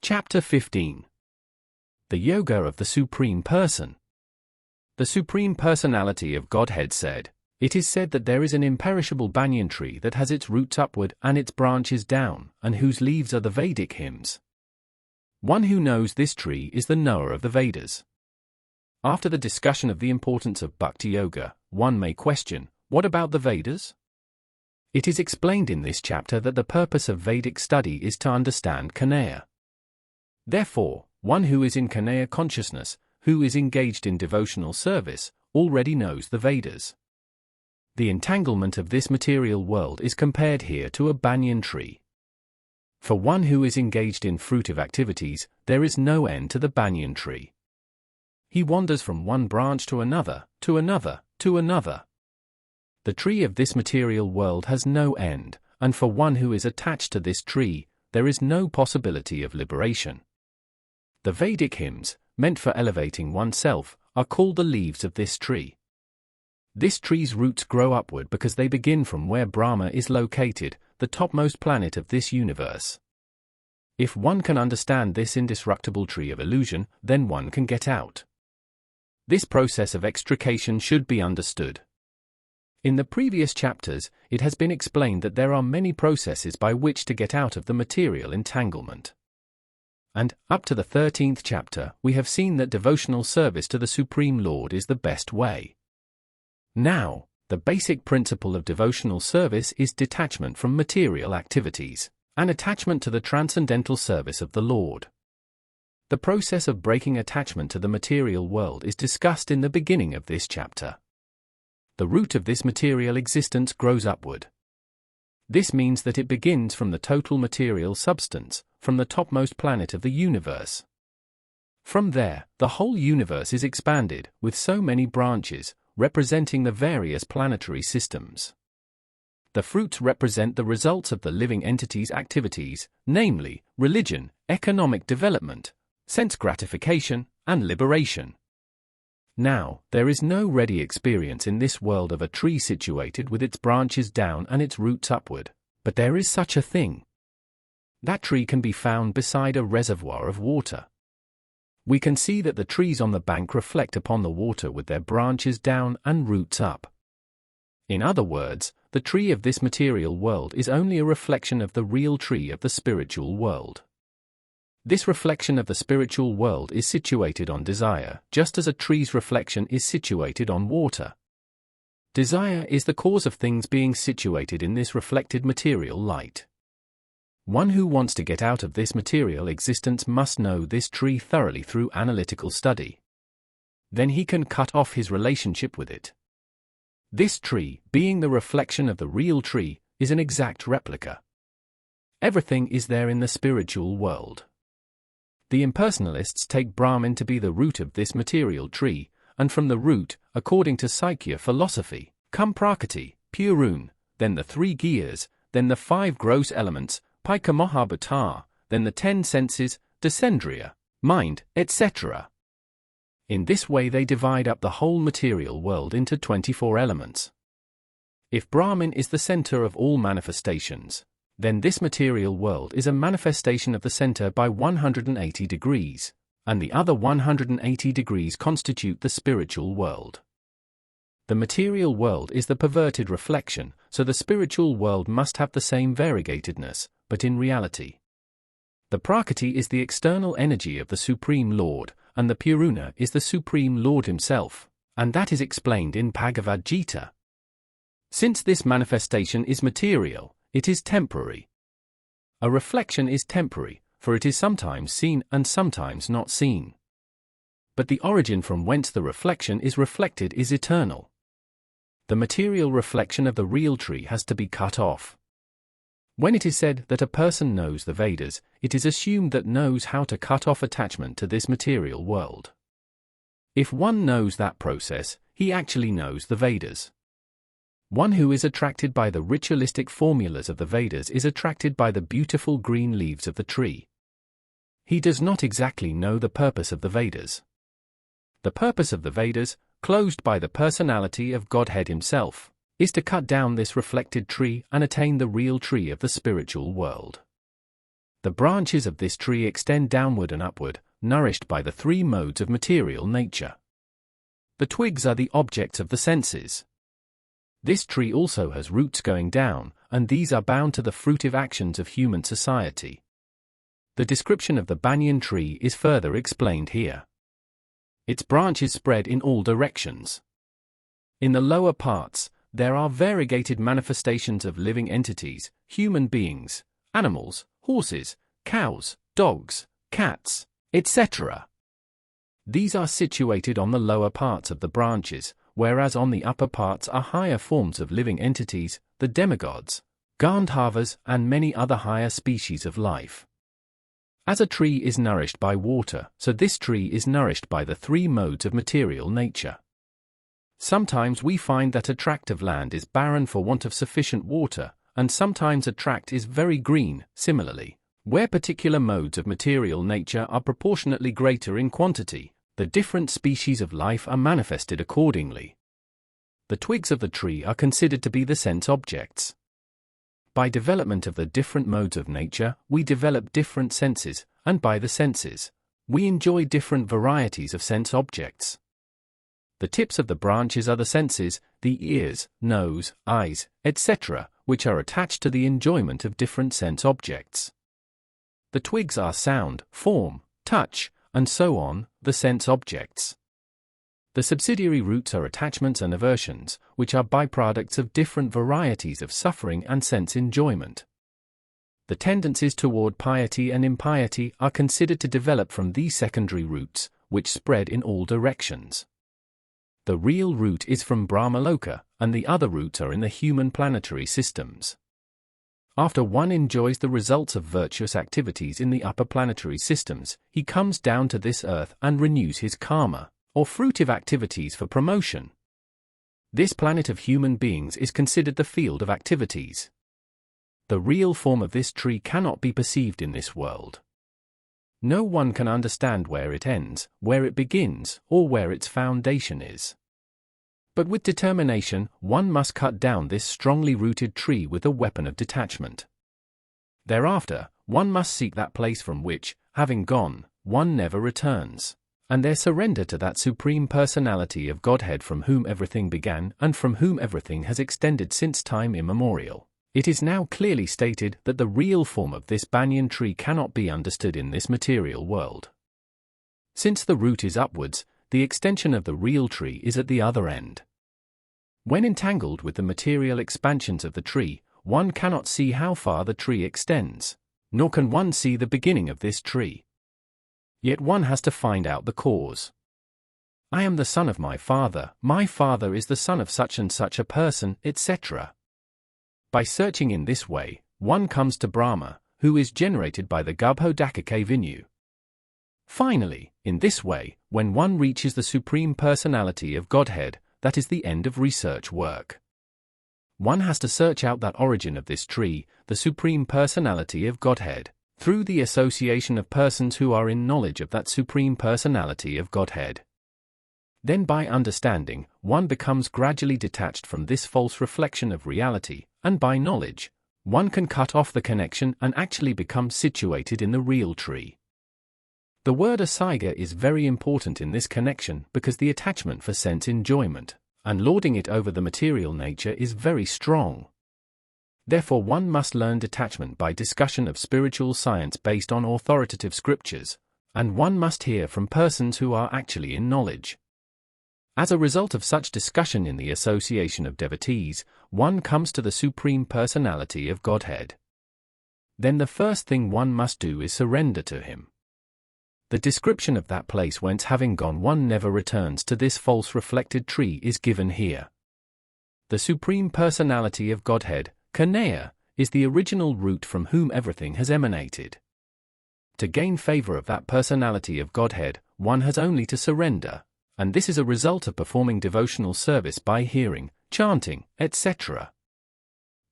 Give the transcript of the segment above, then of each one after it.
Chapter 15. The Yoga of the Supreme Person. The Supreme Personality of Godhead said, "It is said that there is an imperishable banyan tree that has its roots upward and its branches down, and whose leaves are the Vedic hymns. One who knows this tree is the knower of the Vedas." After the discussion of the importance of Bhakti Yoga, one may question, what about the Vedas? It is explained in this chapter that the purpose of Vedic study is to understand Kanaya. Therefore, one who is in Kanaya consciousness, who is engaged in devotional service, already knows the Vedas. The entanglement of this material world is compared here to a banyan tree. For one who is engaged in fruitive activities, there is no end to the banyan tree. He wanders from one branch to another, to another, to another. The tree of this material world has no end, and for one who is attached to this tree, there is no possibility of liberation. The Vedic hymns, meant for elevating oneself, are called the leaves of this tree. This tree's roots grow upward because they begin from where Brahma is located, the topmost planet of this universe. If one can understand this indestructible tree of illusion, then one can get out. This process of extrication should be understood. In the previous chapters, it has been explained that there are many processes by which to get out of the material entanglement. And, up to the 13th chapter, we have seen that devotional service to the Supreme Lord is the best way. Now, the basic principle of devotional service is detachment from material activities, and attachment to the transcendental service of the Lord. The process of breaking attachment to the material world is discussed in the beginning of this chapter. The root of this material existence grows upward. This means that it begins from the total material substance, from the topmost planet of the universe. From there, the whole universe is expanded, with so many branches, representing the various planetary systems. The fruits represent the results of the living entity's activities, namely, religion, economic development, sense gratification, and liberation. Now, there is no ready experience in this world of a tree situated with its branches down and its roots upward, but there is such a thing. That tree can be found beside a reservoir of water. We can see that the trees on the bank reflect upon the water with their branches down and roots up. In other words, the tree of this material world is only a reflection of the real tree of the spiritual world. This reflection of the spiritual world is situated on desire, just as a tree's reflection is situated on water. Desire is the cause of things being situated in this reflected material light. One who wants to get out of this material existence must know this tree thoroughly through analytical study. Then he can cut off his relationship with it. This tree, being the reflection of the real tree, is an exact replica. Everything is there in the spiritual world. The impersonalists take Brahman to be the root of this material tree, and from the root, according to Sakya philosophy, come Prakriti, Purun, then the 3 Giyas, then the 5 gross elements, Paikamohabhata, then the 10 senses, Descendriya, mind, etc. In this way they divide up the whole material world into 24 elements. If Brahman is the center of all manifestations, then this material world is a manifestation of the center by 180 degrees, and the other 180 degrees constitute the spiritual world. The material world is the perverted reflection, so the spiritual world must have the same variegatedness, but in reality. The Prakriti is the external energy of the Supreme Lord, and the Puruna is the Supreme Lord himself, and that is explained in Bhagvat Gita. Since this manifestation is material, it is temporary. A reflection is temporary, for it is sometimes seen and sometimes not seen. But the origin from whence the reflection is reflected is eternal. The material reflection of the real tree has to be cut off. When it is said that a person knows the Vedas, it is assumed that knows how to cut off attachment to this material world. If one knows that process, he actually knows the Vedas. One who is attracted by the ritualistic formulas of the Vedas is attracted by the beautiful green leaves of the tree. He does not exactly know the purpose of the Vedas. The purpose of the Vedas, closed by the personality of Godhead himself, is to cut down this reflected tree and attain the real tree of the spiritual world. The branches of this tree extend downward and upward, nourished by the three modes of material nature. The twigs are the objects of the senses. This tree also has roots going down, and these are bound to the fruitive actions of human society. The description of the banyan tree is further explained here. Its branches spread in all directions. In the lower parts, there are variegated manifestations of living entities, human beings, animals, horses, cows, dogs, cats, etc. These are situated on the lower parts of the branches, whereas on the upper parts are higher forms of living entities, the demigods, Gandharvas, and many other higher species of life. As a tree is nourished by water, so this tree is nourished by the three modes of material nature. Sometimes we find that a tract of land is barren for want of sufficient water, and sometimes a tract is very green. Similarly, where particular modes of material nature are proportionately greater in quantity, the different species of life are manifested accordingly. The twigs of the tree are considered to be the sense objects. By development of the different modes of nature, we develop different senses, and by the senses, we enjoy different varieties of sense objects. The tips of the branches are the senses, the ears, nose, eyes, etc., which are attached to the enjoyment of different sense objects. The twigs are sound, form, touch, and so on, the sense objects. The subsidiary roots are attachments and aversions, which are byproducts of different varieties of suffering and sense enjoyment. The tendencies toward piety and impiety are considered to develop from these secondary roots, which spread in all directions. The real root is from Brahmaloka, and the other roots are in the human planetary systems. After one enjoys the results of virtuous activities in the upper planetary systems, he comes down to this earth and renews his karma, or fruitive activities for promotion. This planet of human beings is considered the field of activities. The real form of this tree cannot be perceived in this world. No one can understand where it ends, where it begins, or where its foundation is. But with determination, one must cut down this strongly rooted tree with a weapon of detachment. Thereafter, one must seek that place from which, having gone, one never returns, and there surrender to that Supreme Personality of Godhead from whom everything began and from whom everything has extended since time immemorial. It is now clearly stated that the real form of this banyan tree cannot be understood in this material world. Since the root is upwards, the extension of the real tree is at the other end. When entangled with the material expansions of the tree, one cannot see how far the tree extends, nor can one see the beginning of this tree. Yet one has to find out the cause. I am the son of my father is the son of such and such a person, etc. By searching in this way, one comes to Brahma, who is generated by the Garbhodakaka Vinu. Finally, in this way, when one reaches the Supreme Personality of Godhead, that is the end of research work. One has to search out that origin of this tree, the Supreme Personality of Godhead, through the association of persons who are in knowledge of that Supreme Personality of Godhead. Then by understanding, one becomes gradually detached from this false reflection of reality, and by knowledge, one can cut off the connection and actually become situated in the real tree. The word asaiga is very important in this connection because the attachment for sense enjoyment, and lording it over the material nature is very strong. Therefore one must learn detachment by discussion of spiritual science based on authoritative scriptures, and one must hear from persons who are actually in knowledge. As a result of such discussion in the association of devotees, one comes to the Supreme Personality of Godhead. Then the first thing one must do is surrender to him. The description of that place whence having gone one never returns to this false reflected tree is given here. The Supreme Personality of Godhead, Kanaya, is the original root from whom everything has emanated. To gain favor of that Personality of Godhead, one has only to surrender, and this is a result of performing devotional service by hearing, chanting, etc.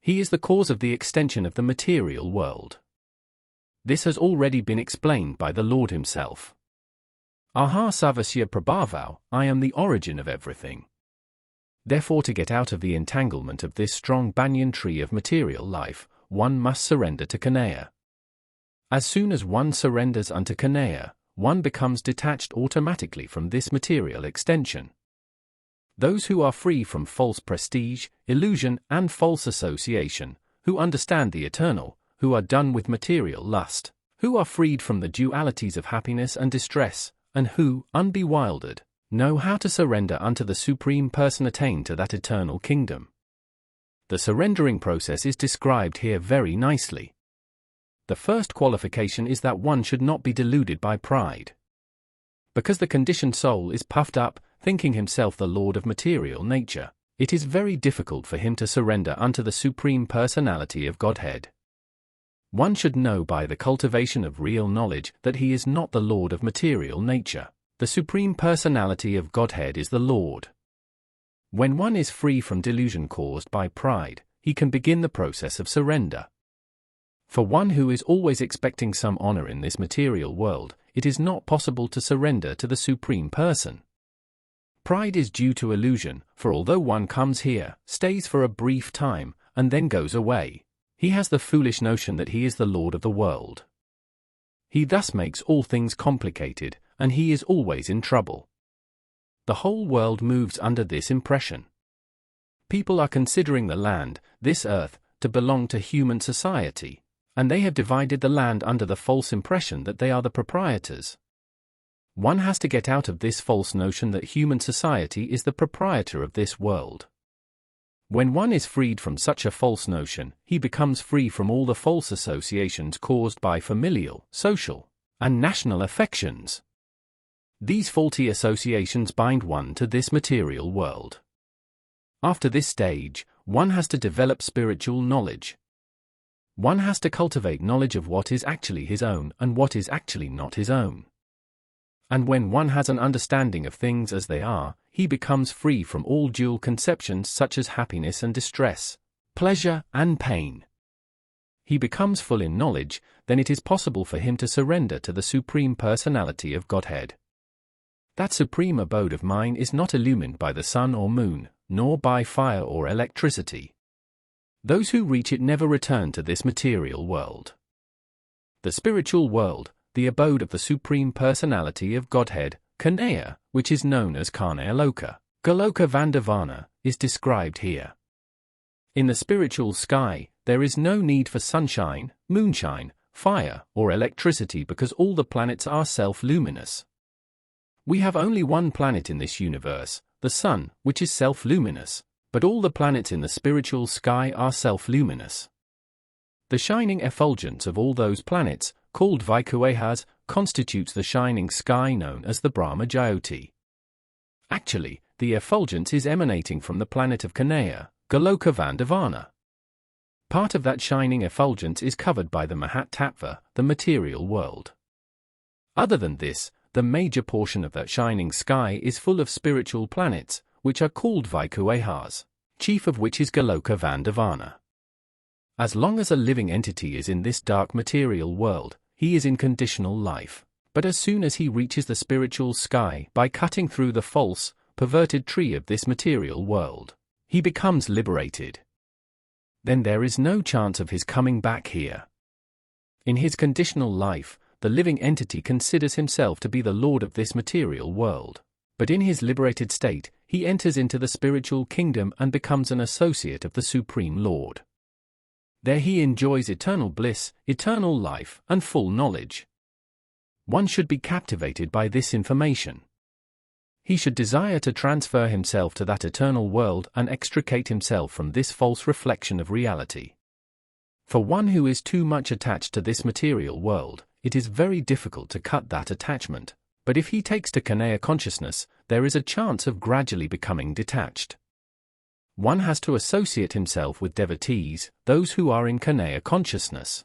He is the cause of the extension of the material world. This has already been explained by the Lord himself. Aha Sarvasya Prabhavau, I am the origin of everything. Therefore to get out of the entanglement of this strong banyan tree of material life, one must surrender to Kanaya. As soon as one surrenders unto Kanaya, one becomes detached automatically from this material extension. Those who are free from false prestige, illusion, and false association, who understand the eternal, who are done with material lust, who are freed from the dualities of happiness and distress, and who, unbewildered, know how to surrender unto the Supreme Person, attain to that eternal kingdom. The surrendering process is described here very nicely. The first qualification is that one should not be deluded by pride. Because the conditioned soul is puffed up, thinking himself the lord of material nature, it is very difficult for him to surrender unto the Supreme Personality of Godhead. One should know by the cultivation of real knowledge that he is not the lord of material nature. The Supreme Personality of Godhead is the Lord. When one is free from delusion caused by pride, he can begin the process of surrender. For one who is always expecting some honor in this material world, it is not possible to surrender to the Supreme Person. Pride is due to illusion, for although one comes here, stays for a brief time, and then goes away, he has the foolish notion that he is the Lord of the world. He thus makes all things complicated, and he is always in trouble. The whole world moves under this impression. People are considering the land, this earth, to belong to human society, and they have divided the land under the false impression that they are the proprietors. One has to get out of this false notion that human society is the proprietor of this world. When one is freed from such a false notion, he becomes free from all the false associations caused by familial, social, and national affections. These faulty associations bind one to this material world. After this stage, one has to develop spiritual knowledge. One has to cultivate knowledge of what is actually his own and what is actually not his own. And when one has an understanding of things as they are, he becomes free from all dual conceptions such as happiness and distress, pleasure and pain. He becomes full in knowledge, then it is possible for him to surrender to the Supreme Personality of Godhead. That supreme abode of mine is not illumined by the sun or moon, nor by fire or electricity. Those who reach it never return to this material world. The spiritual world, the abode of the Supreme Personality of Godhead, Kanaya, which is known as Kanaya Loka, Goloka Vandavana, is described here. In the spiritual sky, there is no need for sunshine, moonshine, fire, or electricity because all the planets are self-luminous. We have only one planet in this universe, the Sun, which is self-luminous, but all the planets in the spiritual sky are self-luminous. The shining effulgence of all those planets, called Vaikuehas, constitutes the shining sky known as the Brahma Jyoti. Actually, the effulgence is emanating from the planet of Kanaya, Goloka Vandavana. Part of that shining effulgence is covered by the Mahat Tattva, the material world. Other than this, the major portion of that shining sky is full of spiritual planets, which are called Vaikuehas, chief of which is Goloka Vandavana. As long as a living entity is in this dark material world, he is in conditional life, but as soon as he reaches the spiritual sky by cutting through the false, perverted tree of this material world, he becomes liberated. Then there is no chance of his coming back here. In his conditional life, the living entity considers himself to be the lord of this material world, but in his liberated state, he enters into the spiritual kingdom and becomes an associate of the Supreme Lord. There he enjoys eternal bliss, eternal life, and full knowledge. One should be captivated by this information. He should desire to transfer himself to that eternal world and extricate himself from this false reflection of reality. For one who is too much attached to this material world, it is very difficult to cut that attachment, but if he takes to Kanaya consciousness, there is a chance of gradually becoming detached. One has to associate himself with devotees, those who are in Kanaya consciousness.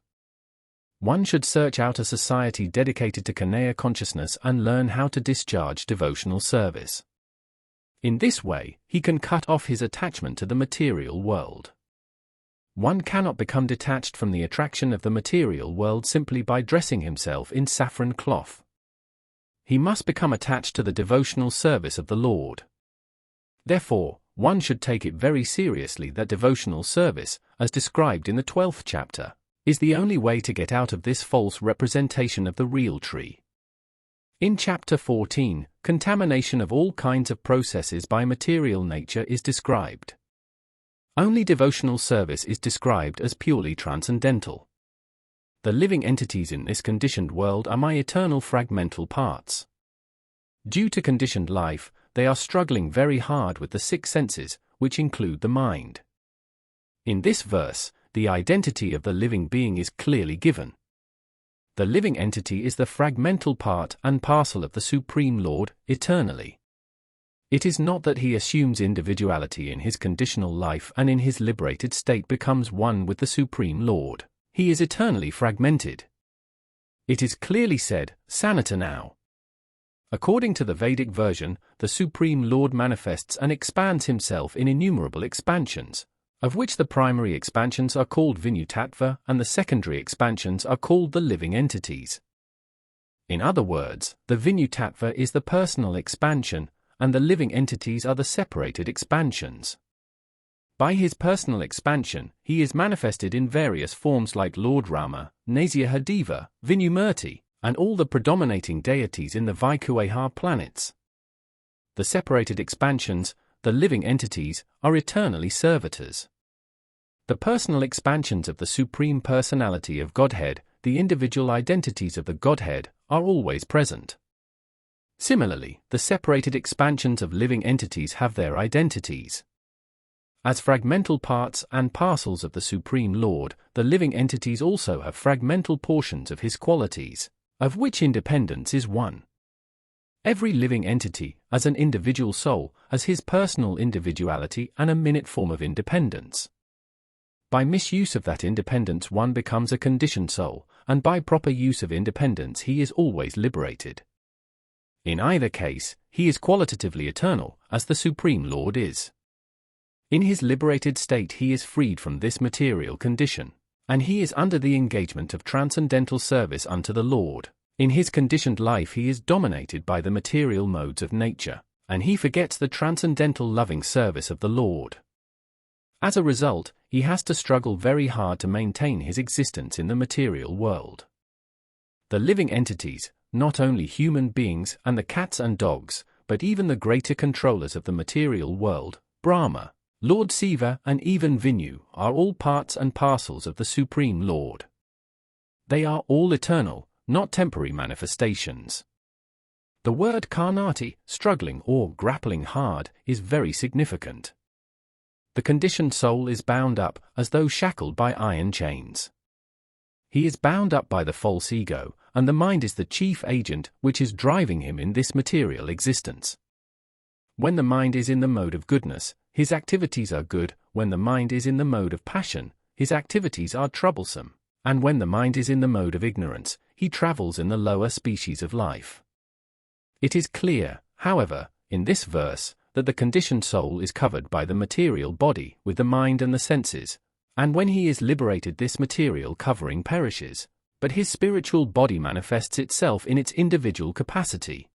One should search out a society dedicated to Kanaya consciousness and learn how to discharge devotional service. In this way, he can cut off his attachment to the material world. One cannot become detached from the attraction of the material world simply by dressing himself in saffron cloth. He must become attached to the devotional service of the Lord. Therefore, one should take it very seriously that devotional service, as described in the 12th chapter, is the only way to get out of this false representation of the real tree. In Chapter 14, contamination of all kinds of processes by material nature is described. Only devotional service is described as purely transcendental. The living entities in this conditioned world are my eternal fragmental parts. Due to conditioned life, they are struggling very hard with the six senses, which include the mind. In this verse, the identity of the living being is clearly given. The living entity is the fragmental part and parcel of the Supreme Lord, eternally. It is not that he assumes individuality in his conditional life and in his liberated state becomes one with the Supreme Lord. He is eternally fragmented. It is clearly said, Sanata now. According to the Vedic version, the Supreme Lord manifests and expands himself in innumerable expansions, of which the primary expansions are called Vinyu-tattva and the secondary expansions are called the living entities. In other words, the Vinyu-tattva is the personal expansion, and the living entities are the separated expansions. By his personal expansion, he is manifested in various forms like Lord Rama, Nasyahadeva, Vinumurti, and all the predominating deities in the Vaikuveha planets. The separated expansions, the living entities, are eternally servitors. The personal expansions of the Supreme Personality of Godhead, the individual identities of the Godhead, are always present. Similarly, the separated expansions of living entities have their identities. As fragmental parts and parcels of the Supreme Lord, the living entities also have fragmental portions of his qualities, of which independence is one. Every living entity, as an individual soul, has his personal individuality and a minute form of independence. By misuse of that independence one becomes a conditioned soul, and by proper use of independence he is always liberated. In either case, he is qualitatively eternal, as the Supreme Lord is. In his liberated state he is freed from this material condition, and he is under the engagement of transcendental service unto the Lord. In his conditioned life he is dominated by the material modes of nature, and he forgets the transcendental loving service of the Lord. As a result, he has to struggle very hard to maintain his existence in the material world. The living entities, not only human beings and the cats and dogs, but even the greater controllers of the material world, Brahma, Lord Siva and even Vinu, are all parts and parcels of the Supreme Lord. They are all eternal, not temporary manifestations. The word karnati, struggling or grappling hard, is very significant. The conditioned soul is bound up, as though shackled by iron chains. He is bound up by the false ego, and the mind is the chief agent which is driving him in this material existence. When the mind is in the mode of goodness, his activities are good. When the mind is in the mode of passion, his activities are troublesome. And when the mind is in the mode of ignorance, he travels in the lower species of life. It is clear, however, in this verse, that the conditioned soul is covered by the material body with the mind and the senses, and when he is liberated this material covering perishes, but his spiritual body manifests itself in its individual capacity.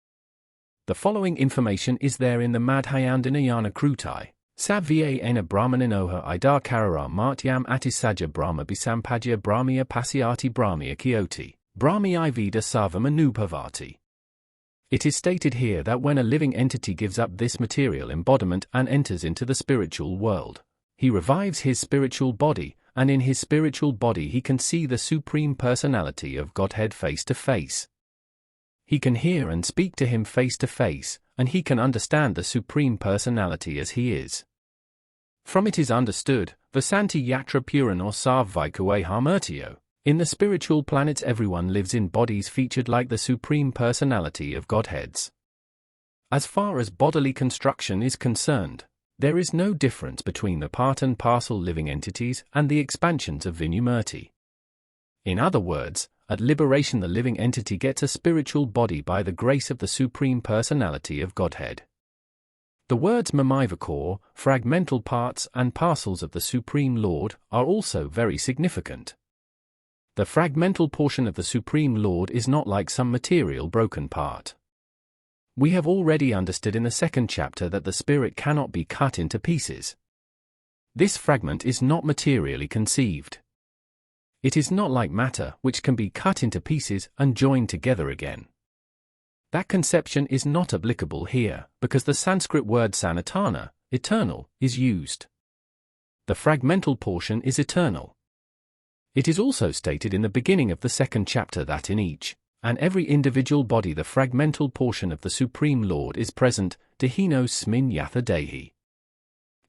The following information is there in the Madhyandinayana Krutai. Savya ena brahmaninoha idar karara martyam atisaja brahma bisampajya brahmya pasyati brahmya kyoti, brahmi vida sarvamanubhavati. It is stated here that when a living entity gives up this material embodiment and enters into the spiritual world, he revives his spiritual body, and in his spiritual body he can see the Supreme Personality of Godhead face to face. He can hear and speak to him face to face, and he can understand the Supreme Personality as he is. From it is understood, Vasanti Yatra Puran or Sarvaikuveha Murtyo. In the spiritual planets everyone lives in bodies featured like the Supreme Personality of Godheads. As far as bodily construction is concerned, there is no difference between the part and parcel living entities and the expansions of Vinumurti. In other words, at liberation the living entity gets a spiritual body by the grace of the Supreme Personality of Godhead. The words Mamivakor, fragmental parts and parcels of the Supreme Lord, are also very significant. The fragmental portion of the Supreme Lord is not like some material broken part. We have already understood in the second chapter that the spirit cannot be cut into pieces. This fragment is not materially conceived. It is not like matter, which can be cut into pieces and joined together again. That conception is not applicable here, because the Sanskrit word sanatana, eternal, is used. The fragmental portion is eternal. It is also stated in the beginning of the second chapter that in each and every individual body the fragmental portion of the Supreme Lord is present, Dehino Smin Yatha Dehi.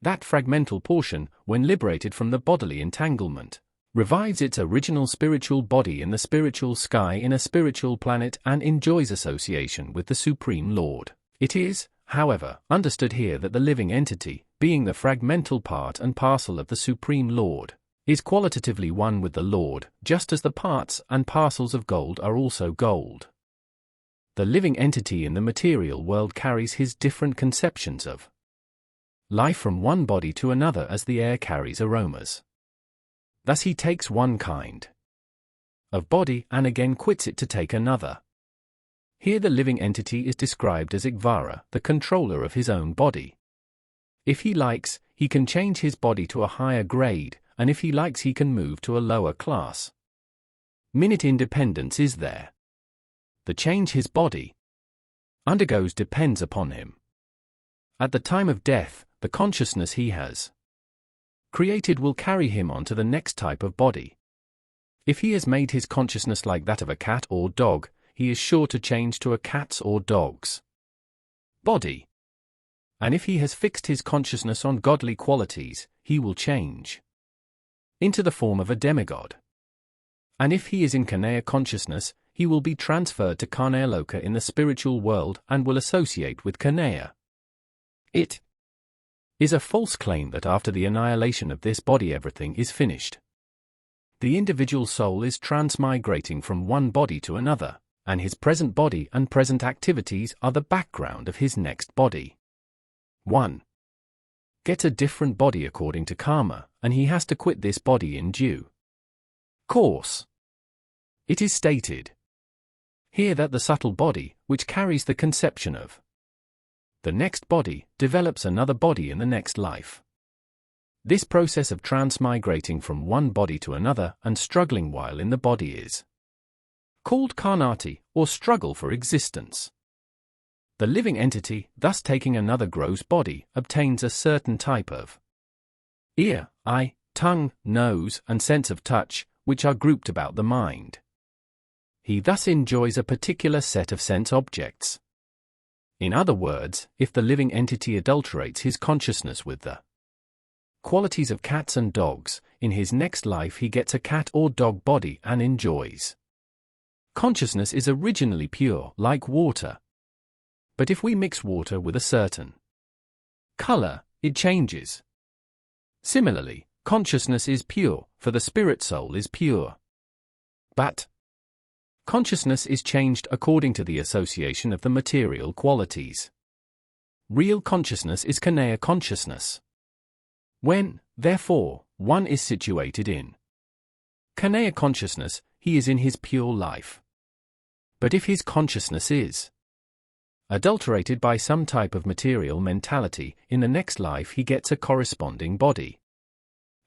That fragmental portion, when liberated from the bodily entanglement, revives its original spiritual body in the spiritual sky in a spiritual planet and enjoys association with the Supreme Lord. It is, however, understood here that the living entity, being the fragmental part and parcel of the Supreme Lord, is qualitatively one with the Lord, just as the parts and parcels of gold are also gold. The living entity in the material world carries his different conceptions of life from one body to another as the air carries aromas. Thus he takes one kind of body and again quits it to take another. Here the living entity is described as Ikvara, the controller of his own body. If he likes, he can change his body to a higher grade, and if he likes he can move to a lower class. Minute independence is there. The change his body undergoes depends upon him. At the time of death, the consciousness he has created will carry him on to the next type of body. If he has made his consciousness like that of a cat or dog, he is sure to change to a cat's or dog's body. And if he has fixed his consciousness on godly qualities, he will change into the form of a demigod. And if he is in Kanaya consciousness, he will be transferred to Kanaya Loka in the spiritual world and will associate with Kanaya. It is a false claim that after the annihilation of this body everything is finished. The individual soul is transmigrating from one body to another, and his present body and present activities are the background of his next body. 1. Gets a different body according to karma, and he has to quit this body in due course. It is stated here that the subtle body, which carries the conception of the next body, develops another body in the next life. This process of transmigrating from one body to another and struggling while in the body is called karnati, or struggle for existence. The living entity, thus taking another gross body, obtains a certain type of ear, eye, tongue, nose, and sense of touch, which are grouped about the mind. He thus enjoys a particular set of sense objects. In other words, if the living entity adulterates his consciousness with the qualities of cats and dogs, in his next life he gets a cat or dog body and enjoys. Consciousness is originally pure, like water. But if we mix water with a certain color, it changes. Similarly, consciousness is pure, for the spirit soul is pure. But consciousness is changed according to the association of the material qualities. Real consciousness is Kanaya consciousness. When, therefore, one is situated in Kanaya consciousness, he is in his pure life. But if his consciousness is adulterated by some type of material mentality, in the next life he gets a corresponding body.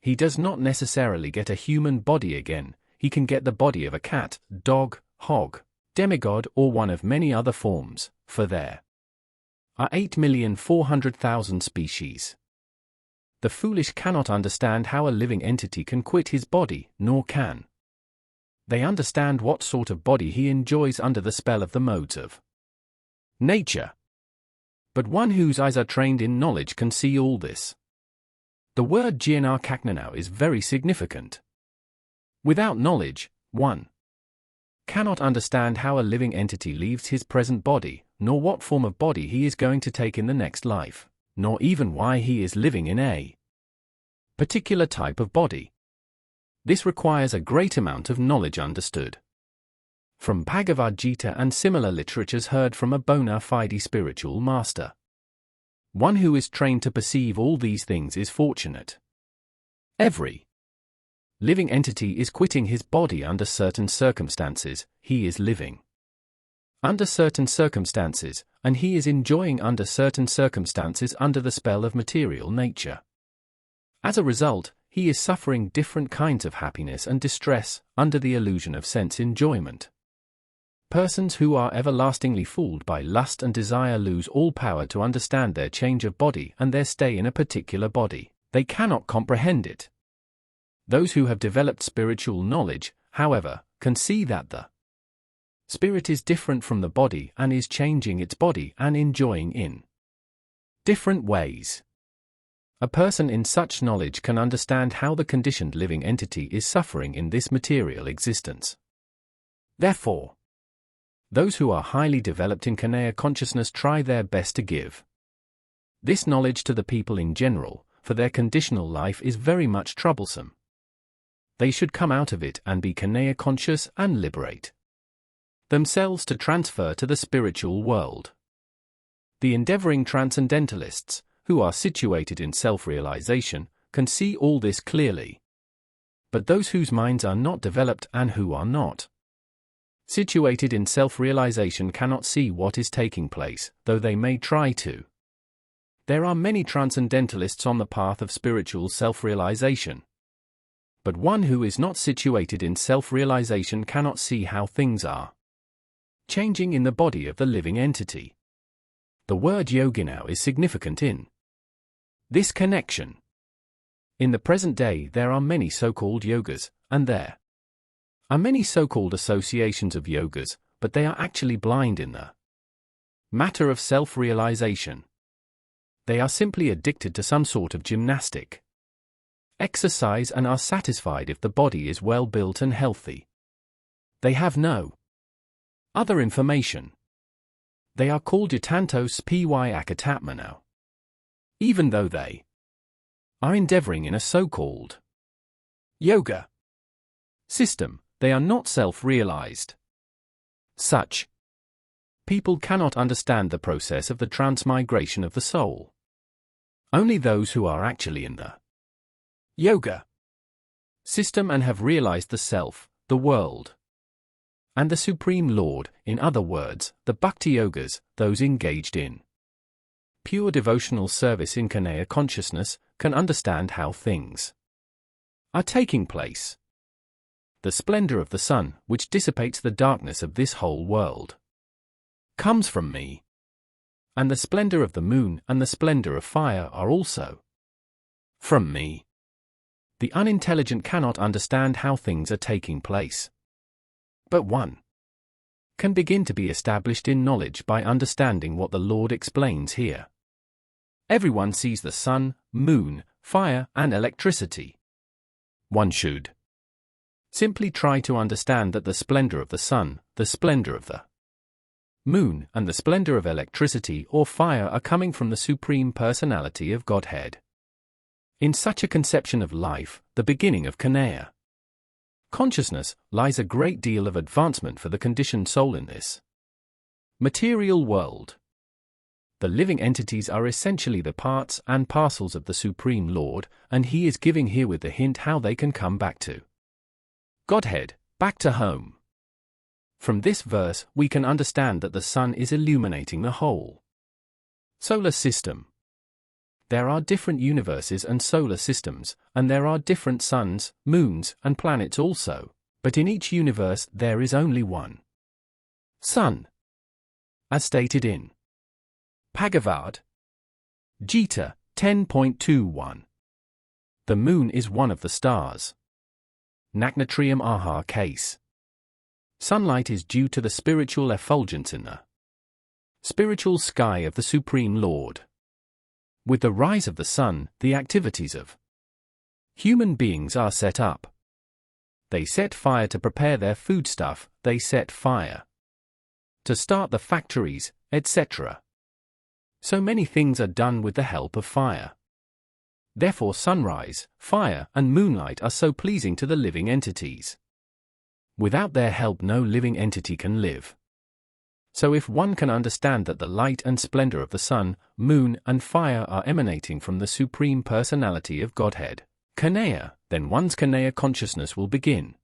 He does not necessarily get a human body again, he can get the body of a cat, dog, hog, demigod, or one of many other forms, for there are 8,400,000 species. The foolish cannot understand how a living entity can quit his body, nor can they understand what sort of body he enjoys under the spell of the modes of nature. But one whose eyes are trained in knowledge can see all this. The word Jnana Kaknanau is very significant. Without knowledge, one cannot understand how a living entity leaves his present body, nor what form of body he is going to take in the next life, nor even why he is living in a particular type of body. This requires a great amount of knowledge understood from Bhagavad Gita and similar literatures heard from a bona fide spiritual master. One who is trained to perceive all these things is fortunate. Every living entity is quitting his body under certain circumstances, he is living under certain circumstances, and he is enjoying under certain circumstances under the spell of material nature. As a result, he is suffering different kinds of happiness and distress under the illusion of sense enjoyment. Persons who are everlastingly fooled by lust and desire lose all power to understand their change of body and their stay in a particular body. They cannot comprehend it. Those who have developed spiritual knowledge, however, can see that the spirit is different from the body and is changing its body and enjoying in different ways. A person in such knowledge can understand how the conditioned living entity is suffering in this material existence. Therefore, those who are highly developed in Kanaya consciousness try their best to give this knowledge to the people in general, for their conditional life is very much troublesome. They should come out of it and be Kanaya conscious and liberate themselves to transfer to the spiritual world. The endeavoring transcendentalists, who are situated in self-realization, can see all this clearly. But those whose minds are not developed and who are not situated in self-realization cannot see what is taking place, though they may try to. There are many transcendentalists on the path of spiritual self-realization. But one who is not situated in self-realization cannot see how things are changing in the body of the living entity. The word yogino is significant in this connection. In the present day there are many so-called yogas, and there are many so-called associations of yogas, but they are actually blind in the matter of self-realization. They are simply addicted to some sort of gymnastic exercise and are satisfied if the body is well built and healthy. They have no other information. They are called yatantos py akatatmano. Even though they are endeavoring in a so-called yoga system, they are not self-realized. Such people cannot understand the process of the transmigration of the soul. Only those who are actually in the yoga system and have realized the self, the world, and the Supreme Lord, in other words, the Bhakti Yogas, those engaged in pure devotional service in Kanaya consciousness, can understand how things are taking place. The splendor of the sun, which dissipates the darkness of this whole world, comes from me. And the splendor of the moon and the splendor of fire are also from me. The unintelligent cannot understand how things are taking place. But one can begin to be established in knowledge by understanding what the Lord explains here. Everyone sees the sun, moon, fire, and electricity. One should simply try to understand that the splendor of the sun, the splendor of the moon, and the splendor of electricity or fire are coming from the Supreme Personality of Godhead. In such a conception of life, the beginning of Kanaya consciousness, lies a great deal of advancement for the conditioned soul in this material world. The living entities are essentially the parts and parcels of the Supreme Lord, and He is giving herewith the hint how they can come back to Godhead, back to home. From this verse, we can understand that the sun is illuminating the whole solar system. There are different universes and solar systems, and there are different suns, moons, and planets also, but in each universe there is only one sun. As stated in Bhagvat, Gita 10.21. The moon is one of the stars. Naknatriyam aha case. Sunlight is due to the spiritual effulgence in the spiritual sky of the Supreme Lord. With the rise of the sun, the activities of human beings are set up. They set fire to prepare their foodstuff, they set fire to start the factories, etc. So many things are done with the help of fire. Therefore sunrise, fire, and moonlight are so pleasing to the living entities. Without their help no living entity can live. So if one can understand that the light and splendor of the sun, moon, and fire are emanating from the Supreme Personality of Godhead, Kanaya, then one's Kanaya consciousness will begin.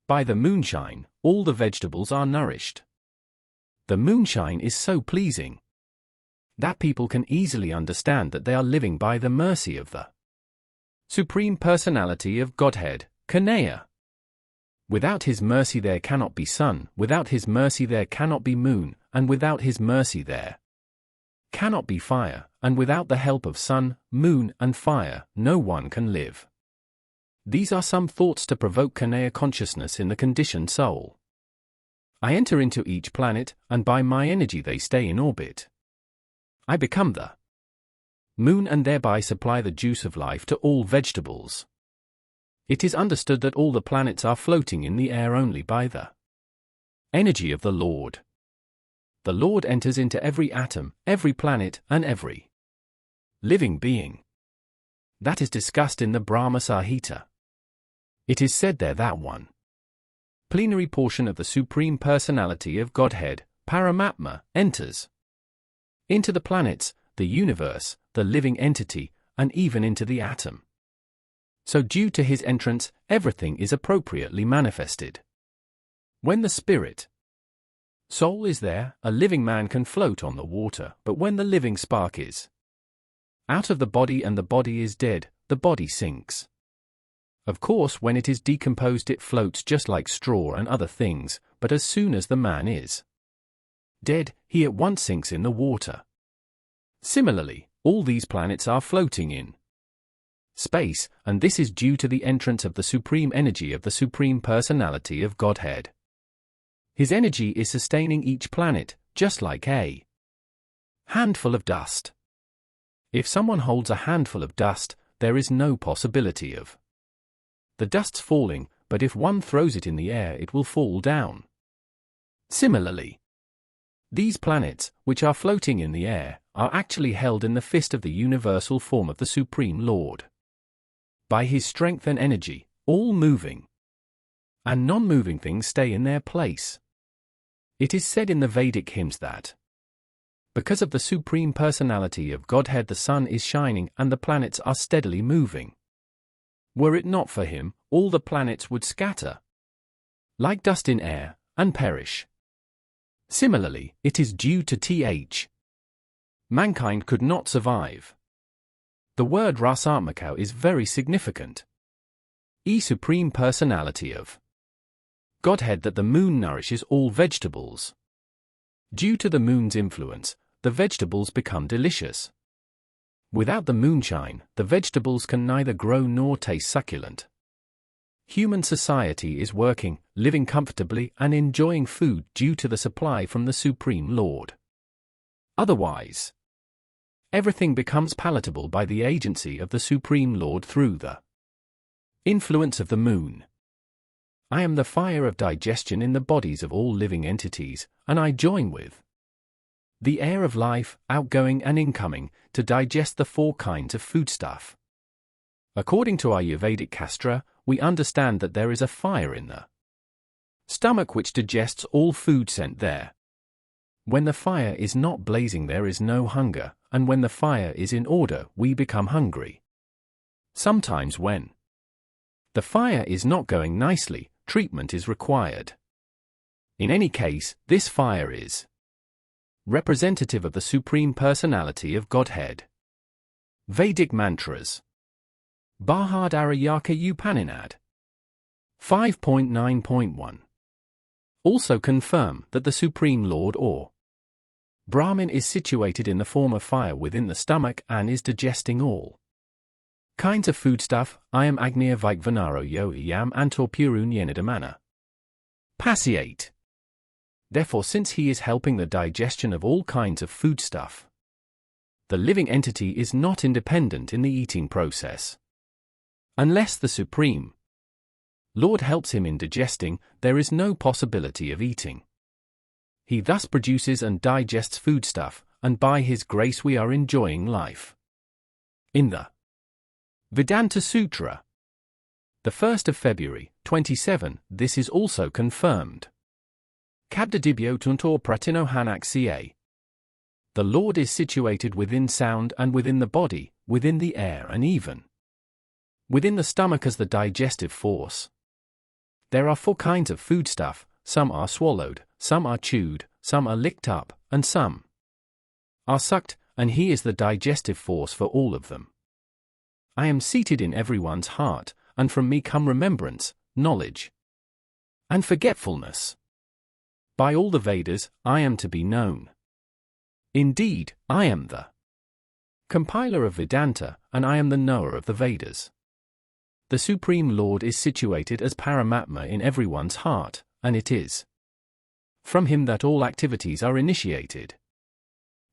By the moonshine, all the vegetables are nourished. The moonshine is so pleasing that people can easily understand that they are living by the mercy of the Supreme Personality of Godhead, Kanaya. Without his mercy there cannot be sun, without his mercy there cannot be moon, and without his mercy there cannot be fire, and without the help of sun, moon, and fire, no one can live. These are some thoughts to provoke Kanaya consciousness in the conditioned soul. I enter into each planet, and by my energy they stay in orbit. I become the moon and thereby supply the juice of life to all vegetables. It is understood that all the planets are floating in the air only by the energy of the Lord. The Lord enters into every atom, every planet, and every living being. That is discussed in the Brahma Samhita. It is said there that one plenary portion of the Supreme Personality of Godhead, Paramatma, enters into the planets, the universe, the living entity, and even into the atom. So due to his entrance, everything is appropriately manifested. When the spirit soul is there, a living man can float on the water, but when the living spark is out of the body and the body is dead, the body sinks. Of course, when it is decomposed it floats just like straw and other things, but as soon as the man is dead, he at once sinks in the water. Similarly, all these planets are floating in space, and this is due to the entrance of the supreme energy of the Supreme Personality of Godhead. His energy is sustaining each planet, just like a handful of dust. If someone holds a handful of dust, there is no possibility of the dust's falling, but if one throws it in the air it will fall down. Similarly, these planets, which are floating in the air, are actually held in the fist of the universal form of the Supreme Lord. By his strength and energy, all moving and non-moving things stay in their place. It is said in the Vedic hymns that because of the Supreme Personality of Godhead the sun is shining and the planets are steadily moving. Were it not for him, all the planets would scatter like dust in air and perish. Similarly, it is due to th. mankind could not survive. The word Rasatmaka is very significant. Supreme Personality of Godhead that the moon nourishes all vegetables. Due to the moon's influence, the vegetables become delicious. Without the moonshine, the vegetables can neither grow nor taste succulent. Human society is working, living comfortably and enjoying food due to the supply from the Supreme Lord. Otherwise, everything becomes palatable by the agency of the Supreme Lord through the influence of the moon. I am the fire of digestion in the bodies of all living entities, and I join with the air of life, outgoing and incoming, to digest the 4 kinds of foodstuff. According to Ayurvedic Shastra, we understand that there is a fire in the stomach which digests all food sent there. When the fire is not blazing there is no hunger, and when the fire is in order we become hungry. Sometimes when the fire is not going nicely, treatment is required. In any case, this fire is representative of the Supreme Personality of Godhead. Vedic Mantras. Bahadarayaka Upaninad 5.9.1 also confirm that the Supreme Lord or Brahmin is situated in the form of fire within the stomach and is digesting all kinds of foodstuff. I am Agnya Vaikvanaro Yo Yam Antor Purun Yenidamana. Pasiate. Therefore, since he is helping the digestion of all kinds of foodstuff, the living entity is not independent in the eating process. Unless the Supreme Lord helps him in digesting, there is no possibility of eating. He thus produces and digests foodstuff, and by his grace we are enjoying life. In the Vedanta Sutra, the 1st of February, 27, this is also confirmed. Kabdadibyo tuntor pratino hanaxia. The Lord is situated within sound and within the body, within the air and even within the stomach as the digestive force. There are 4 kinds of foodstuff, some are swallowed, some are chewed, some are licked up, and some are sucked, and he is the digestive force for all of them. I am seated in everyone's heart, and from me come remembrance, knowledge, and forgetfulness. By all the Vedas, I am to be known. Indeed, I am the compiler of Vedanta, and I am the knower of the Vedas. The Supreme Lord is situated as Paramatma in everyone's heart, and it is from him that all activities are initiated.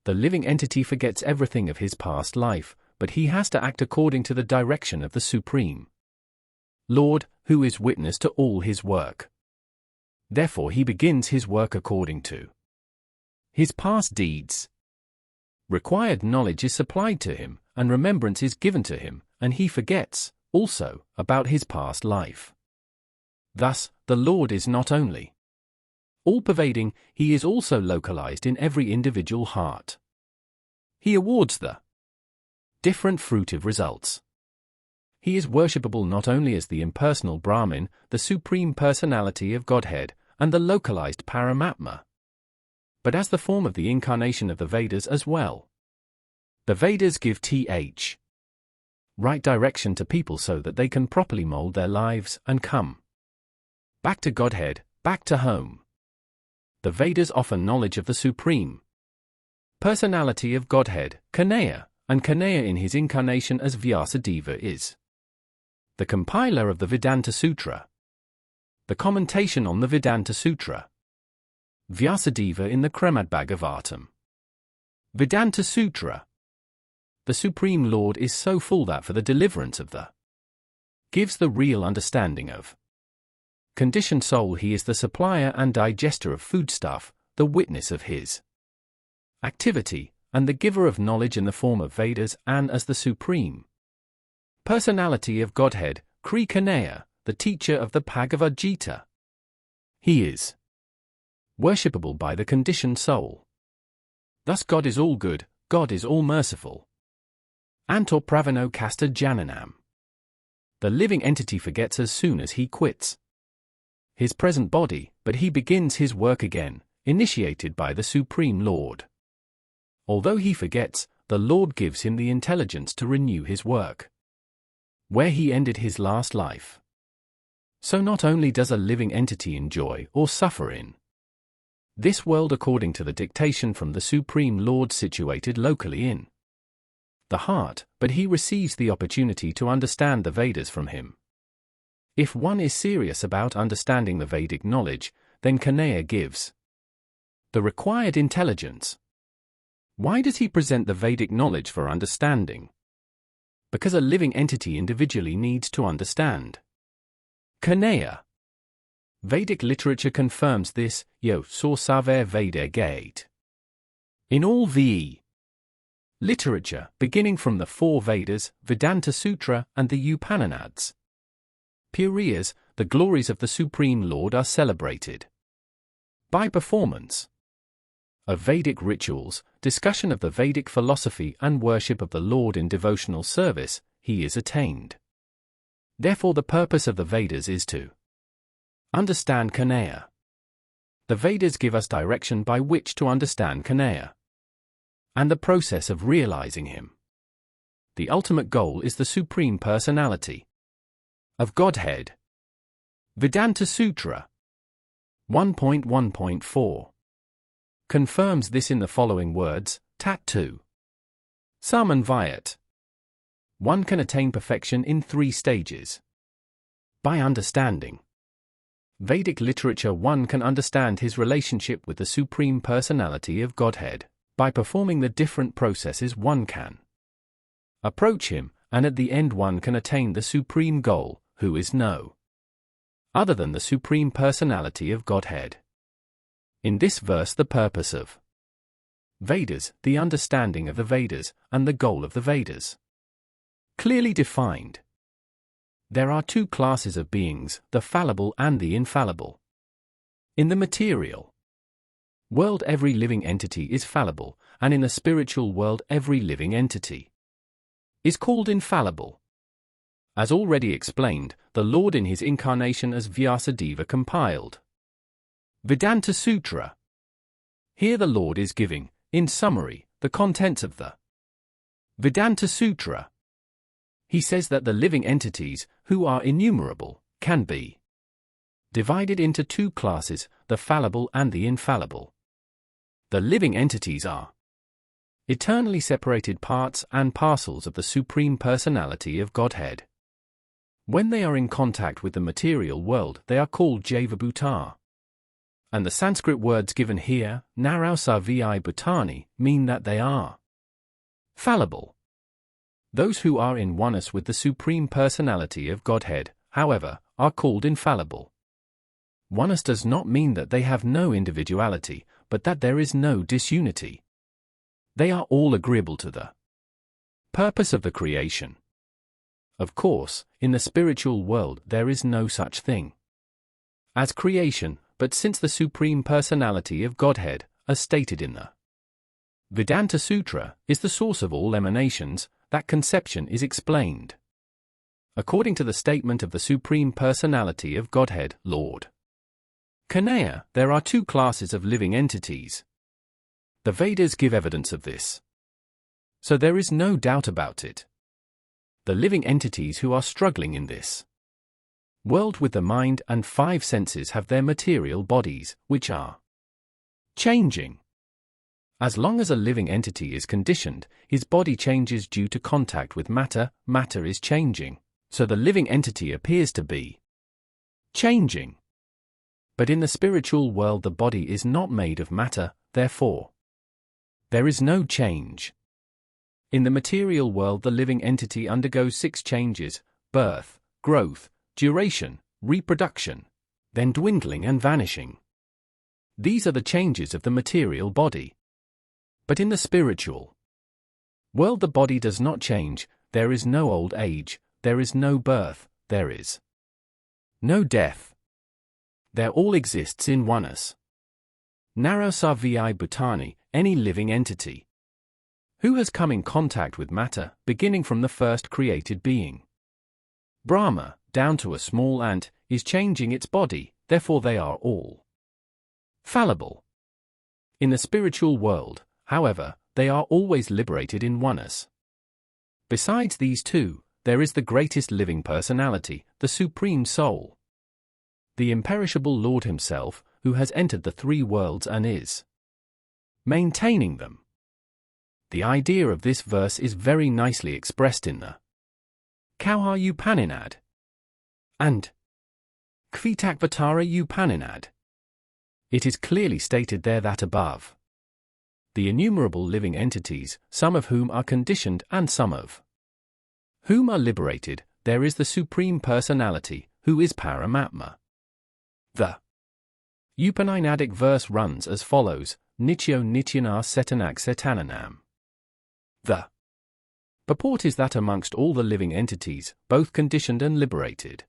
The living entity forgets everything of his past life, but he has to act according to the direction of the Supreme Lord, who is witness to all his work. Therefore he begins his work according to his past deeds. Required knowledge is supplied to him, and remembrance is given to him, and he forgets, also, about his past life. Thus, the Lord is not only all-pervading, he is also localized in every individual heart. He awards the different fruitive results. He is worshipable not only as the impersonal Brahmin, the Supreme Personality of Godhead, and the localized Paramatma, but as the form of the incarnation of the Vedas as well. The Vedas give right direction to people so that they can properly mold their lives and come back to Godhead, back to home. The Vedas offer knowledge of the Supreme Personality of Godhead, Kanaya, and Kanaya in his incarnation as Vyasadeva is the compiler of the Vedanta Sutra, the commentation on the Vedanta Sutra. Vyasadeva in the Srimad Bhagavatam. Vedanta Sutra. The Supreme Lord is so full that for the deliverance of the gives the real understanding of conditioned soul he is the supplier and digester of foodstuff, the witness of his activity, and the giver of knowledge in the form of Vedas and as the Supreme Personality of Godhead, Sri Kanaya, the teacher of the Bhagavad Gita. He is worshipable by the conditioned soul. Thus God is all good, God is all merciful. Antor pravano kasta jananam. The living entity forgets as soon as he quits his present body, but he begins his work again, initiated by the Supreme Lord. Although he forgets, the Lord gives him the intelligence to renew his work where he ended his last life. So not only does a living entity enjoy or suffer in this world according to the dictation from the Supreme Lord situated locally in the heart, but he receives the opportunity to understand the Vedas from him. If one is serious about understanding the Vedic knowledge, then Kanaya gives the required intelligence. Why does he present the Vedic knowledge for understanding? Because a living entity individually needs to understand. Kanaya. Vedic literature confirms this, yo saver Veda gate. In all VE literature, beginning from the four Vedas, Vedanta Sutra, and the Upanishads, Puriyas, the glories of the Supreme Lord are celebrated. By performance of Vedic rituals, discussion of the Vedic philosophy and worship of the Lord in devotional service, he is attained. Therefore the purpose of the Vedas is to understand Kanaya. The Vedas give us direction by which to understand Kanaya, and the process of realizing him. The ultimate goal is the Supreme Personality of Godhead. Vedanta Sutra 1.1.4 confirms this in the following words, Tat 2. Samanvayat. One can attain perfection in 3 stages. By understanding Vedic literature, one can understand his relationship with the Supreme Personality of Godhead. By performing the different processes, one can approach him, and at the end one can attain the supreme goal, who is no other than the Supreme Personality of Godhead. In this verse, the purpose of Vedas, the understanding of the Vedas, and the goal of the Vedas clearly defined. There are 2 classes of beings, the fallible and the infallible. In the material world, every living entity is fallible, and in the spiritual world, every living entity is called infallible. As already explained, the Lord in his incarnation as Vyasadeva compiled Vedanta Sutra. Here the Lord is giving, in summary, the contents of the Vedanta Sutra. He says that the living entities, who are innumerable, can be divided into two classes, the fallible and the infallible. The living entities are eternally separated parts and parcels of the Supreme Personality of Godhead. When they are in contact with the material world, they are called Java-bhuta. And the Sanskrit words given here, narausa vi bhutani, mean that they are fallible. Those who are in oneness with the Supreme Personality of Godhead, however, are called infallible. Oneness does not mean that they have no individuality, but that there is no disunity. They are all agreeable to the purpose of the creation. Of course, in the spiritual world there is no such thing as creation, but since the Supreme Personality of Godhead, as stated in the Vedanta Sutra, is the source of all emanations, that conception is explained. According to the statement of the Supreme Personality of Godhead, Lord Kanaya, there are two classes of living entities. The Vedas give evidence of this. So there is no doubt about it. The living entities who are struggling in this world with the mind and five senses have their material bodies, which are changing. As long as a living entity is conditioned, his body changes due to contact with matter, matter is changing, so the living entity appears to be changing. But in the spiritual world the body is not made of matter, therefore there is no change. In the material world the living entity undergoes 6 changes: birth, growth, duration, reproduction, then dwindling and vanishing. These are the changes of the material body. But in the spiritual world the body does not change, there is no old age, there is no birth, there is no death. There all exists in oneness. Narausa vi bhutani, any living entity who has come in contact with matter, beginning from the first created being, Brahma, down to a small ant, is changing its body, therefore they are all fallible. In the spiritual world, however, they are always liberated in oneness. Besides these two, there is the greatest living personality, the Supreme Soul, the imperishable Lord Himself, who has entered the 3 worlds and is maintaining them. The idea of this verse is very nicely expressed in the Kauha Upaninad and Kvitakvatara Upaninad. It is clearly stated there that above the innumerable living entities, some of whom are conditioned and some of whom are liberated, there is the Supreme Personality, who is Paramatma. The Upaninadic verse runs as follows: Nityo Nityanar Setanak Setananam. The purport is that amongst all the living entities, both conditioned and liberated,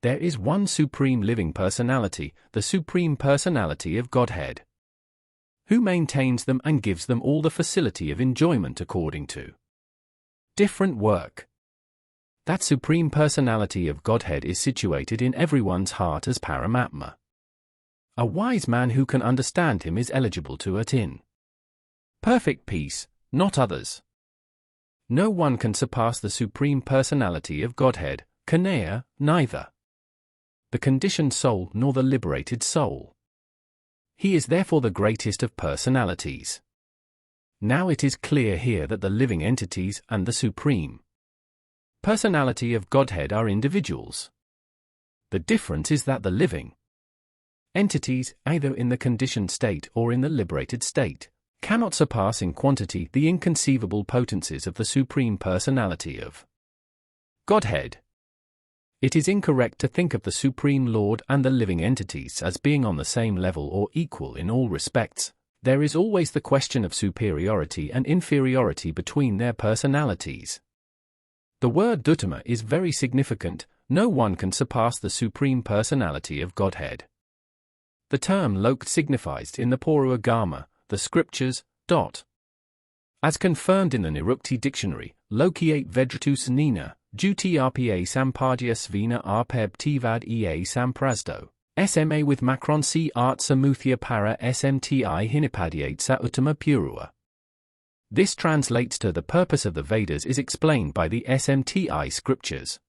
there is one Supreme Living Personality, the Supreme Personality of Godhead, who maintains them and gives them all the facility of enjoyment according to different work. That Supreme Personality of Godhead is situated in everyone's heart as Paramatma. A wise man who can understand Him is eligible to attain perfect peace, not others. No one can surpass the Supreme Personality of Godhead, Kanaya, neither the conditioned soul nor the liberated soul. He is therefore the greatest of personalities. Now it is clear here that the living entities and the Supreme Personality of Godhead are individuals. The difference is that the living entities, either in the conditioned state or in the liberated state, cannot surpass in quantity the inconceivable potencies of the Supreme Personality of Godhead. It is incorrect to think of the Supreme Lord and the living entities as being on the same level or equal in all respects. There is always the question of superiority and inferiority between their personalities. The word Duttama is very significant. No one can surpass the Supreme Personality of Godhead. The term Lok signifies in the Purvagama, the scriptures, as confirmed in the Nirukti dictionary, Lokiate Vedratus Nina, Juti RPA Sampadya Svina Arpeb Tivad Ea Samprasdo, SMA with Macron C Art Samuthya Para SMTI Hinipadiate Sa Uttama Purua. This translates to the purpose of the Vedas is explained by the SMTI scriptures.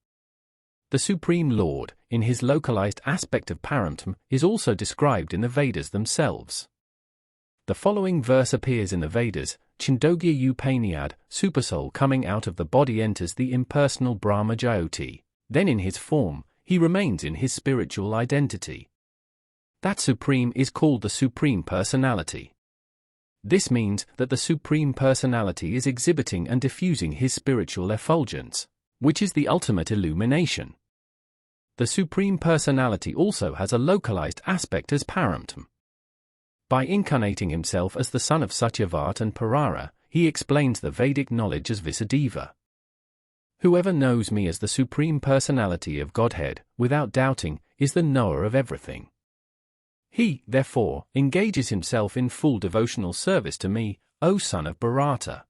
The Supreme Lord, in his localized aspect of Paramatma, is also described in the Vedas themselves. The following verse appears in the Vedas: Chindogya Upaniyad, Supersoul coming out of the body enters the impersonal Brahma Jyoti. Then in his form, he remains in his spiritual identity. That Supreme is called the Supreme Personality. This means that the Supreme Personality is exhibiting and diffusing his spiritual effulgence, which is the ultimate illumination. The Supreme Personality also has a localized aspect as Paramatma. By incarnating himself as the son of Satyavat and Parara, he explains the Vedic knowledge as Visuddhaiva. Whoever knows me as the Supreme Personality of Godhead, without doubting, is the knower of everything. He, therefore, engages himself in full devotional service to me, O son of Bharata.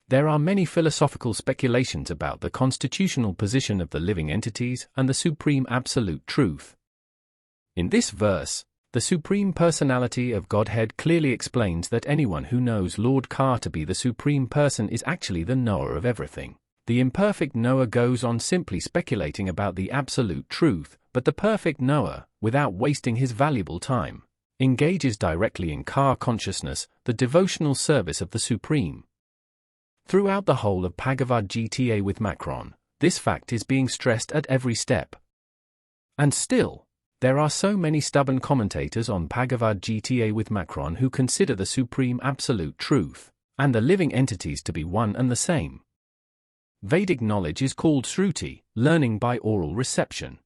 There are many philosophical speculations about the constitutional position of the living entities and the Supreme Absolute Truth. In this verse, the Supreme Personality of Godhead clearly explains that anyone who knows Lord Ka to be the Supreme Person is actually the knower of everything. The imperfect knower goes on simply speculating about the Absolute Truth, but the perfect knower, without wasting his valuable time, engages directly in Ka consciousness, the devotional service of the Supreme. Throughout the whole of Bhagavad Gita with Macron, this fact is being stressed at every step. And still, there are so many stubborn commentators on Bhagavad Gita with Macron who consider the Supreme Absolute Truth and the living entities to be one and the same. Vedic knowledge is called Shruti, learning by oral reception.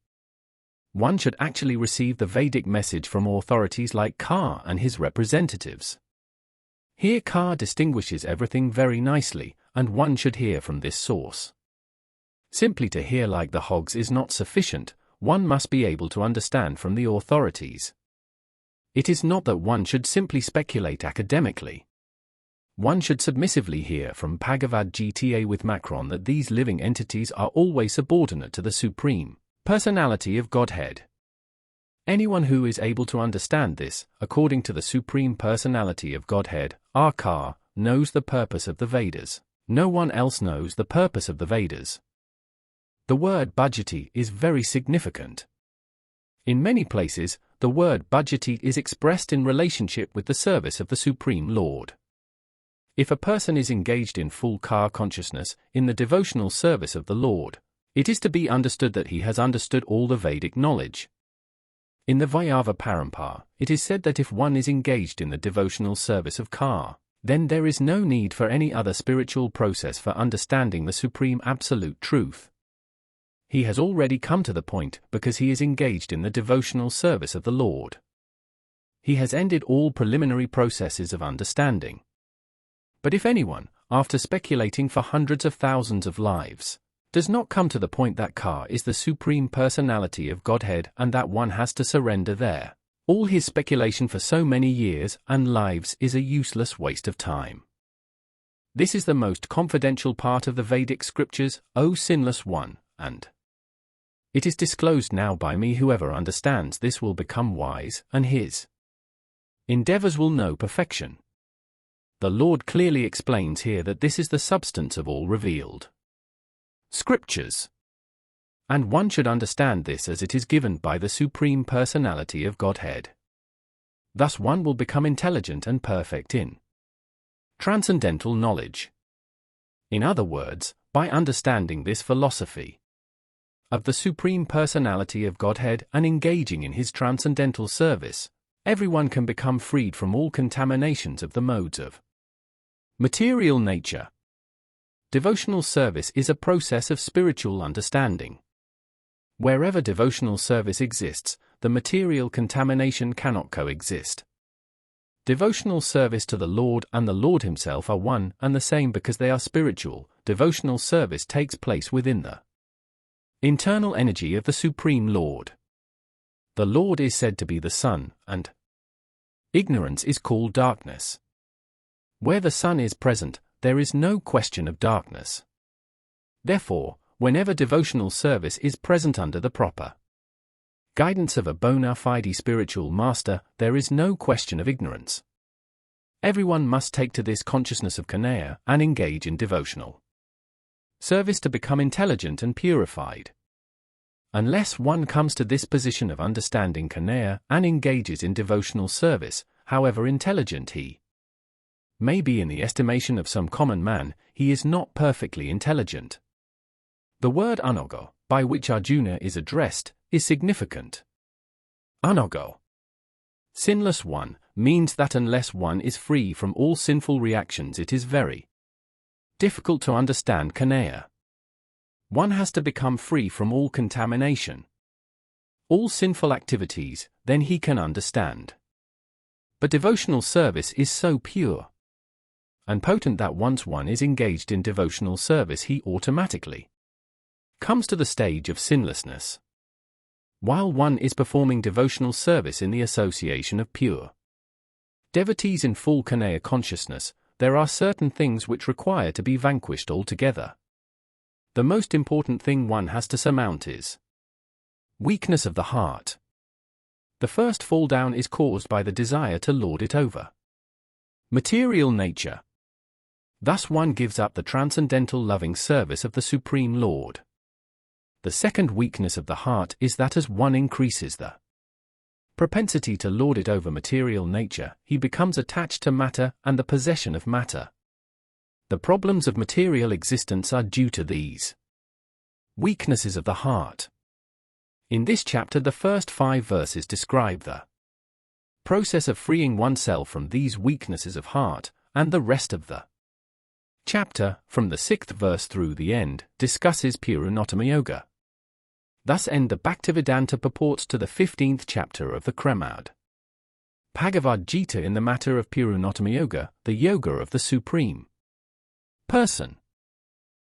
One should actually receive the Vedic message from authorities like Ka and his representatives. Here Ka distinguishes everything very nicely, and one should hear from this source. Simply to hear like the hogs is not sufficient, one must be able to understand from the authorities. It is not that one should simply speculate academically. One should submissively hear from Bhagavad Gita with Macron that these living entities are always subordinate to the Supreme Personality of Godhead. Anyone who is able to understand this, according to the Supreme Personality of Godhead, Ka, knows the purpose of the Vedas. No one else knows the purpose of the Vedas. The word Bhajati is very significant. In many places, the word Bhajati is expressed in relationship with the service of the Supreme Lord. If a person is engaged in full Ka consciousness, in the devotional service of the Lord, it is to be understood that he has understood all the Vedic knowledge. In the Vaiyava Parampara, it is said that if one is engaged in the devotional service of Ka, then there is no need for any other spiritual process for understanding the Supreme Absolute Truth. He has already come to the point because he is engaged in the devotional service of the Lord. He has ended all preliminary processes of understanding. But if anyone, after speculating for hundreds of thousands of lives, does not come to the point that Ka is the Supreme Personality of Godhead and that one has to surrender there, all his speculation for so many years and lives is a useless waste of time. This is the most confidential part of the Vedic scriptures, O sinless one, and it is disclosed now by me. Whoever understands this will become wise, and his endeavors will know perfection. The Lord clearly explains here that this is the substance of all revealed scriptures. And one should understand this as it is given by the Supreme Personality of Godhead. Thus one will become intelligent and perfect in transcendental knowledge. In other words, by understanding this philosophy of the Supreme Personality of Godhead and engaging in his transcendental service, everyone can become freed from all contaminations of the modes of material nature. Devotional service is a process of spiritual understanding. Wherever devotional service exists, the material contamination cannot coexist. Devotional service to the Lord and the Lord himself are one and the same because they are spiritual. Devotional service takes place within the internal energy of the Supreme Lord. The Lord is said to be the sun, and ignorance is called darkness. Where the sun is present, there is no question of darkness. Therefore, whenever devotional service is present under the proper guidance of a bona fide spiritual master, there is no question of ignorance. Everyone must take to this consciousness of Kanaya and engage in devotional service to become intelligent and purified. Unless one comes to this position of understanding Kanaya and engages in devotional service, however intelligent he may be in the estimation of some common man, he is not perfectly intelligent. The word Anogo, by which Arjuna is addressed, is significant. Anogo, sinless one, means that unless one is free from all sinful reactions, it is very difficult to understand Kanaya. One has to become free from all contamination, all sinful activities, then he can understand. But devotional service is so pure and potent that once one is engaged in devotional service, he automatically comes to the stage of sinlessness. While one is performing devotional service in the association of pure devotees in full Kanaya consciousness, there are certain things which require to be vanquished altogether. The most important thing one has to surmount is weakness of the heart. The first fall down is caused by the desire to lord it over material nature. Thus one gives up the transcendental loving service of the Supreme Lord. The second weakness of the heart is that as one increases the propensity to lord it over material nature, he becomes attached to matter and the possession of matter. The problems of material existence are due to these weaknesses of the heart. In this chapter, the first 5 verses describe the process of freeing oneself from these weaknesses of heart, and the rest of the chapter, from the 6th verse through the end, discusses Puranottama Yoga. Thus end the Bhaktivedanta purports to the 15th chapter of the Bhagavad Gita in the matter of Puranottama Yoga, the yoga of the Supreme Person.